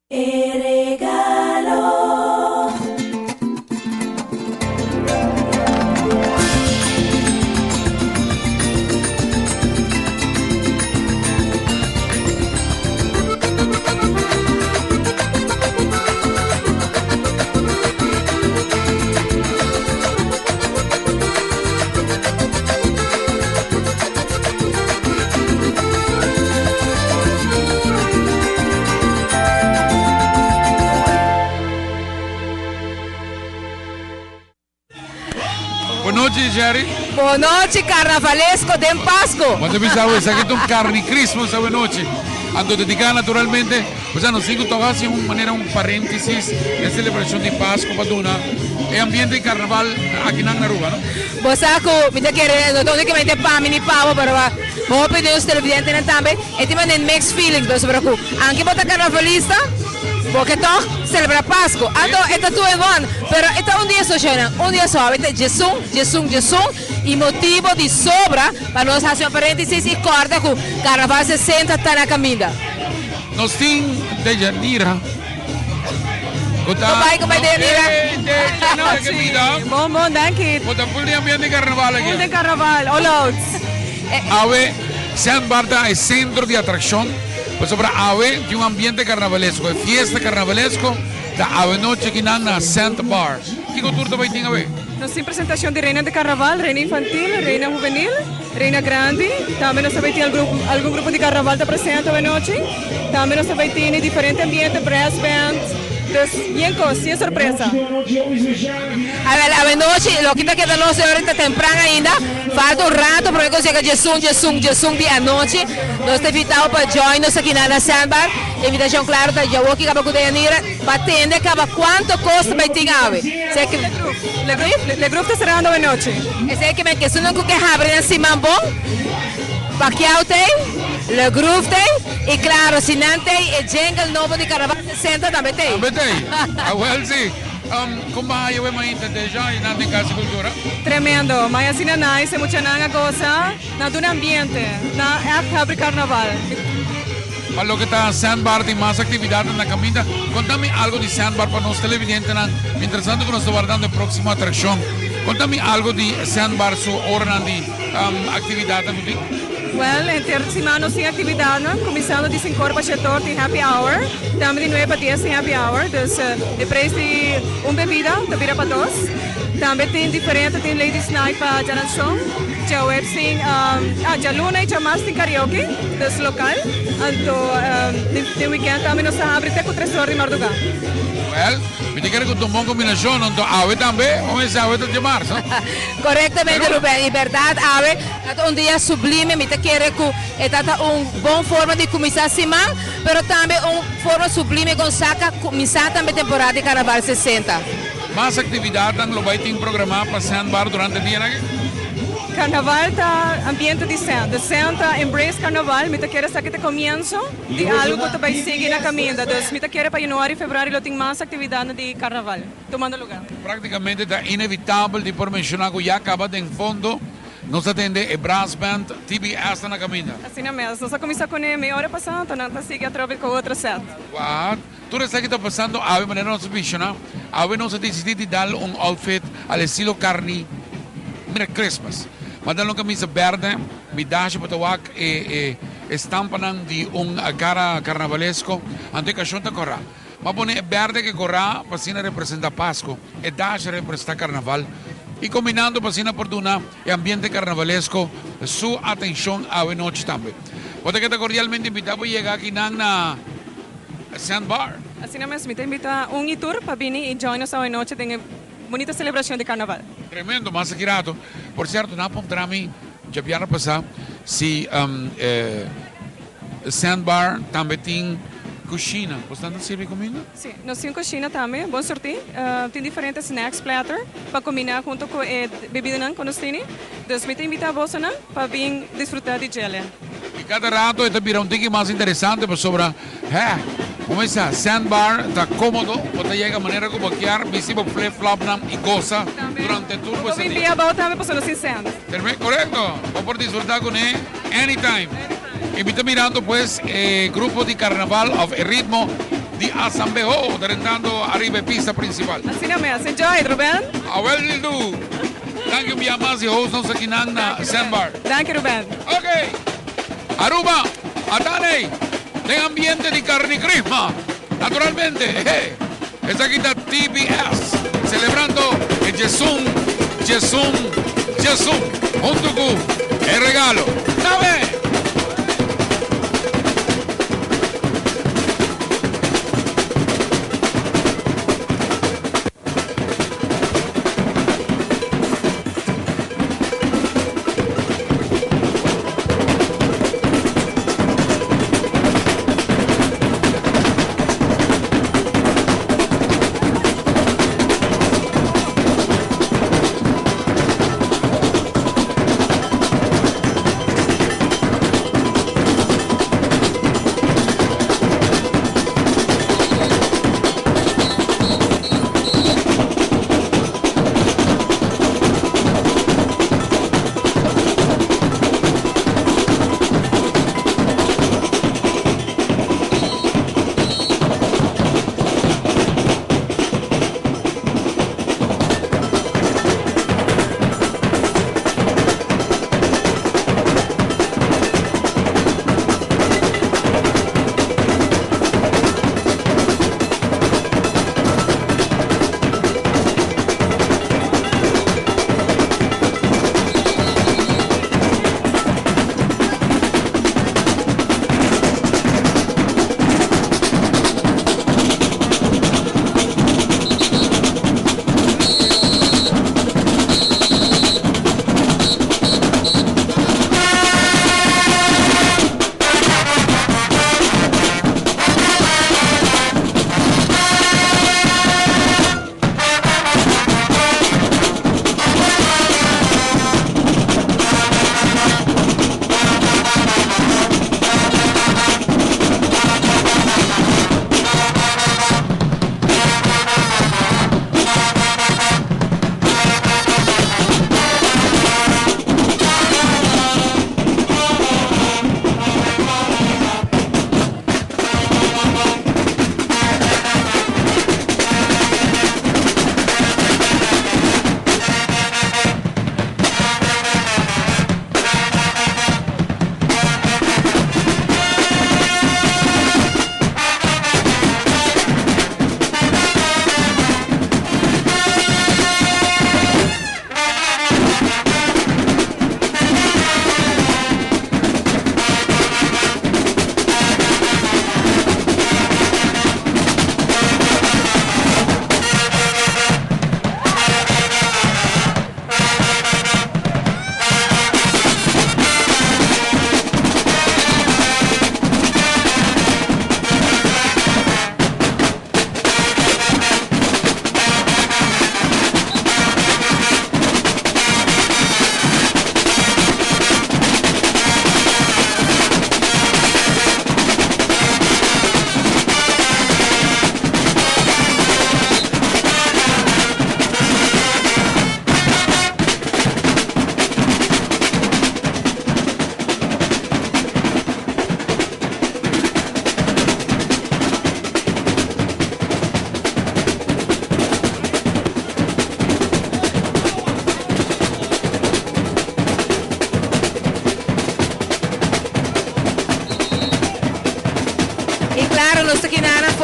Regalo. Boa noite, Jerry. Boa noite, carnavalesco de Pasco. Quando pensavo che aqui um carne Christmas essa noite, ando dedicar naturalmente, pues não sigo tocar assim uma maneira parênteses de celebração de Páscoa para dona e ambiente de carnaval aqui na Aruba, não? Você que me quer não unicamente para mim pavo, mas vou pedir os televidentes também. E tem um mixed feelings do sobre que, anche bota carnavalista, porque toch celebra Páscoa. Então, é tudo bom, mas é um dia só, um dia só. Jesus, e motivo de sobra para nós fazer um parênteses e corda que o carnaval 60 está na caminha. Nós temos de Janira. Como vai, Dejanira? Bom, danke. Wat een volle ambiente de carnaval aqui. Full de carnaval, all out. Ave, San Barta é centro de atração. Pues sobre Ave de ambiente carnavalesco, fiesta carnavalesco da Ave Noche aqui na Santa Bar. Que cultura vai ter Ave? Nós temos apresentação de reina de carnaval, reina infantil, reina juvenil, reina grande. Também nós vai ter algum grupo de carnaval da presente Ave Noche. Também nós vai ter diferente ambiente, brass band. Bien cosas, sorpresa. A ver, a noche, lo que está quedando ahorita temprano ainda, falta un rato porque consiga Jesus de anoche. Nós te invitamos para join-nos aqui na Sandbar. Invitação, claro, da Jawoki, que vai Dejanira, para atender, quanto custa vai ter ave. Le grupo está cerrando a noche. É que se não quer abrir assim, bom, para que tem, le grupo tem, e claro, se não tem, é jingle novo de Carnaval 60 também tem. Também tem. Well, sim. Como vai eu entender já e nada em casa cultura? Tremendo, mas assim não é, se muita nanga coisa, na do ambiente, na abre carnaval. Para lo que está Sandbar tem mais atividades na caminha. Contame algo de Sandbar para nós televidentes, mientras tanto que nós estamos guardando a próxima atração. Contame algo de Sandbar, sua hora de atividade. Well, em termos de semana sem atividade, começando de 5 horas para 7 horas tem happy hour, também de 9 para 10 tem happy hour, então o preço de uma bebida, da vira para dois. Também tem diferente, tem ladies night para Jananson, já web sim, já luna e já mais tem karaoke, das local, então de weekend também nós abrimos até com 3 horas de madrugada. Well, me diga que uma boa combinação, não ave também, ou esse ave de março. Corretamente, Rubén, e verdade, ave, é dia sublime, me quer que é uma boa forma de começar a semana, mas também uma forma sublime com saca começar também a temporada de Carnaval 60. Mais atividades que vai ter programado para Sandbar durante o dia aqui? Carnaval está ambiente de Santa, embrace Carnaval, me quer saber que começo de algo que vai seguir na caminha. Então, me quer para janeiro e fevereiro tem mais atividades de Carnaval, tomando lugar. Praticamente está inevitável de por mencionar que já acaba de em fundo, nos atende a brass band, TBS na caminha. Assim mesmo, nós começamos com a meia hora passada, então nós seguimos através com outro set. What? Tudo isso que está passando, a maneira não se menciona, a não se decide dar outfit al estilo carne, mira, Christmas. Mas dá uma camisa verde, midasje para tawag estampa de cara carnavalesco, ante que a corra. Mas pone verde que corra, para representa Páscoa, e dash representa carnaval. E combinando para por duna e ambiente carnavalesco, sua atenção a noite também. Pode que está cordialmente invitado a chegar aqui na Sandbar. Assim mesmo, me invita tour para vir e join-nos a noite, tem bonita celebração de carnaval. Tremendo, mas aqui por certo, na Pontrami, já vieram passar, se Sandbar também tem cozinha. Você não serve comida? Sim, nós temos cozinha também, bom sortir. Tem diferentes snacks platter para combinar junto com a bebida que nós temos. Então, me invita a você para vir desfrutar de gel. E cada rato está virando um tique mais interessante sobre como está, Sandbar está cómodo, você chega a maneira como quer, visível flip-flop e goza durante todo esse dia. Também também para nos incêndios. Correcto, vamos disfrutar com ele anytime. Y me está mirando pues grupo de carnaval of ritmo di Asambeho, rentando arriba pista principal. Assim não mesmo. Enjoy, Ruben. Awel Lildu. Thank you, Miyamasi, host ng Sakinang na Sandbar. Dank je, Ruben. Okay. Aruba, Atane, en ambiente de carne crisma. Naturalmente, esta aquí está TBS, celebrando el Jesum, junto con el regalo. ¿Sabe?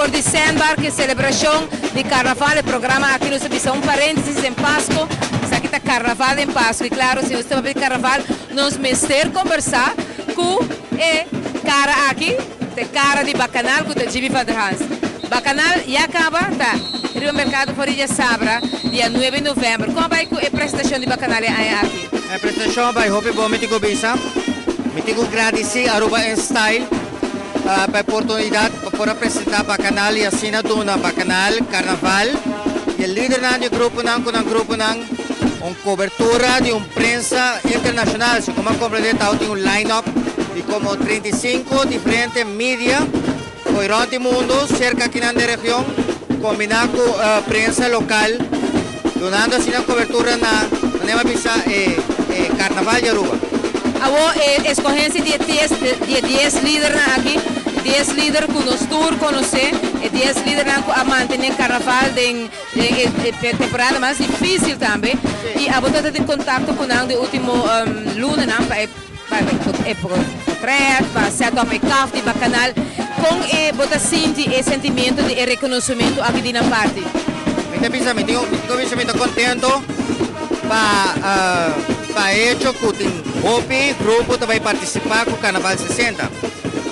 por de Sandbar, que celebração de Carnaval, o programa aqui nos avisa parênteses em Páscoa, aqui está Carnaval em Páscoa, e claro, se você vai ver Carnaval, nós mester conversar com o cara aqui, de cara de Bacanal, com o Jimmy Van der Hans. Bacanal já acaba, tá? No mercado Florida Sabra, dia 9 de novembro. Como vai a apresentação de Bacanal aqui? A apresentação vai hope bom mitigo bisa, mitigo gradisi Aruba em style, para oportunidade para apresentar Bacanal e assim na duna Bacanal Carnaval. E o líder do grupo não, com o grupo não, uma cobertura de uma prensa internacional, se como compreender, tem um line-up de como 35 diferentes mídias por todo o mundo, cerca aqui na região, combinado com a prensa local, donando assim a cobertura na visa Carnaval de Aruba. A escolhencia de 10 líderes aquí, 10 líderes que nos tour conocer, 10 líderes a mantener carnaval de temporada mais difícil também. E a botar em contato com o último lunes, para set up a café, para canal, com botar sentir esse sentimento de reconhecimento aqui na parte. Me contento para hecho que o grupo vai participar com o Carnaval 60.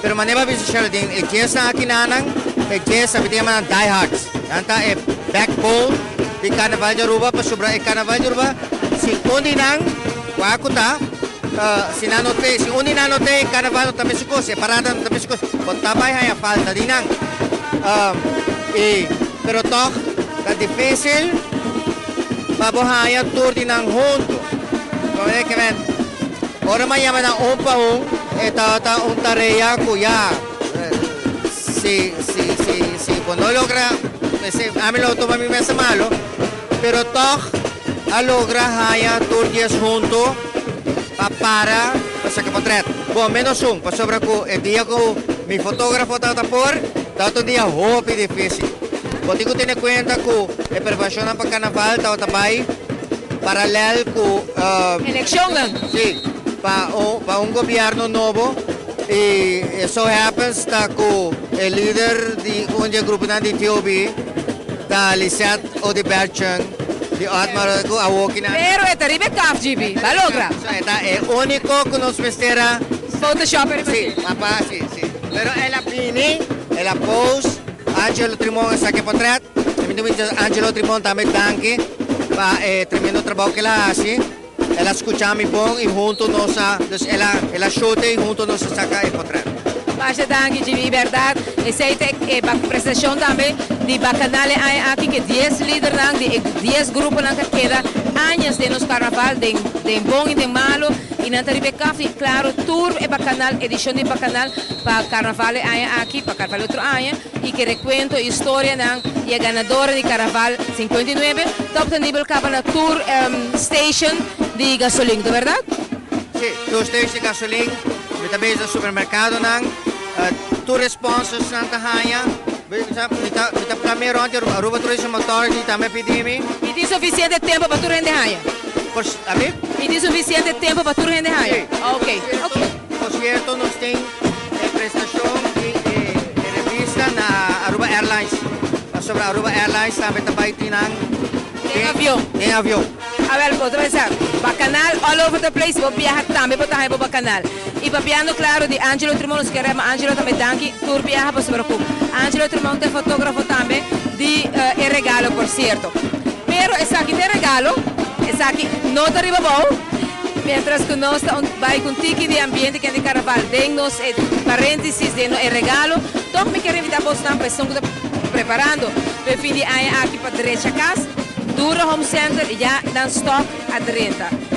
Pero maneba visitar din ekesa aqui nanan, ekesa bidia man die hards. Anta é backbone di Carnaval de Aruba para sobra Carnaval de Aruba. Si undi nang wakuta, si undi nanote Carnaval também se coisa, parada também se coisa. Botabay haya falta dinang. Pero toch tá difícil mabuhaya tour dinang junto. Como é que ven? Ora mañana na pa esta tarea cuya si no logra a mí lo toma mi mes malo pero toch a logra haya turdies junto para sa kapatret bon menos para sobra ko el día ko mi fotógrafo tata por tato dia hopi difícil poti ko tiene cuenta ko e preparación para carnaval tata bai paralel ko Eleição lang. sí para un gobierno nuevo y eso happens que el líder de un grupo de TOB da Lisette Odiberchang de Admiral ko awokin na Pero é terrible caf, GB. Va logra. es único que nos mestera Photoshop. sí papá sí pero ela pini ela pose Angelo Trimon sa que portrait Angelo Trimon también tanque para tremendo trabajo que la hace. Ela escuchamos bom e junto nossa, ela chuta e junto nossa saca e potrar. Baixa danke de verdade. E sei que a apresentação também de bacanale aqui que 10 líderes de 10 grupos que queda anos de nos carnaval de bom e de malo e na Taribe Café, claro, tour e bacanal, edição de bacanal para carnaval aqui, para carnaval outro ano e que recuento história e a ganadora de carnaval 59, top nível capa na tour station de gasolina, de verdade? Sim, tour station de gasolina, também no supermercado tu responses Santa Haya, kita primeiro onde Aruba Tourism Authority também pedimos. E tem suficiente tempo para tu render raia? E tem suficiente tempo para tu render raia? Ok. Por certo, nós temos prestação de revista na Aruba Airlines. Sobre Aruba Airlines também tem avião. A ver, vou pensar, bacanal all over the place, vou viajar também para estar bacanal. E para piano, claro, de Angelo Trimon, nos queremos Angelo também tanque, tour viaja para sobre Angelo Trimon é fotógrafo também de regalo, por certo. Pero essa aqui tem regalo, essa aqui não está arriba bom, mientras que nós vai com tique de ambiente que é de carnaval, tem-nos parênteses de regalo, então me quero invitar para vocês, estão preparando, para fim de ano aqui para direita casa, Dura Home Center já dan stock a 30.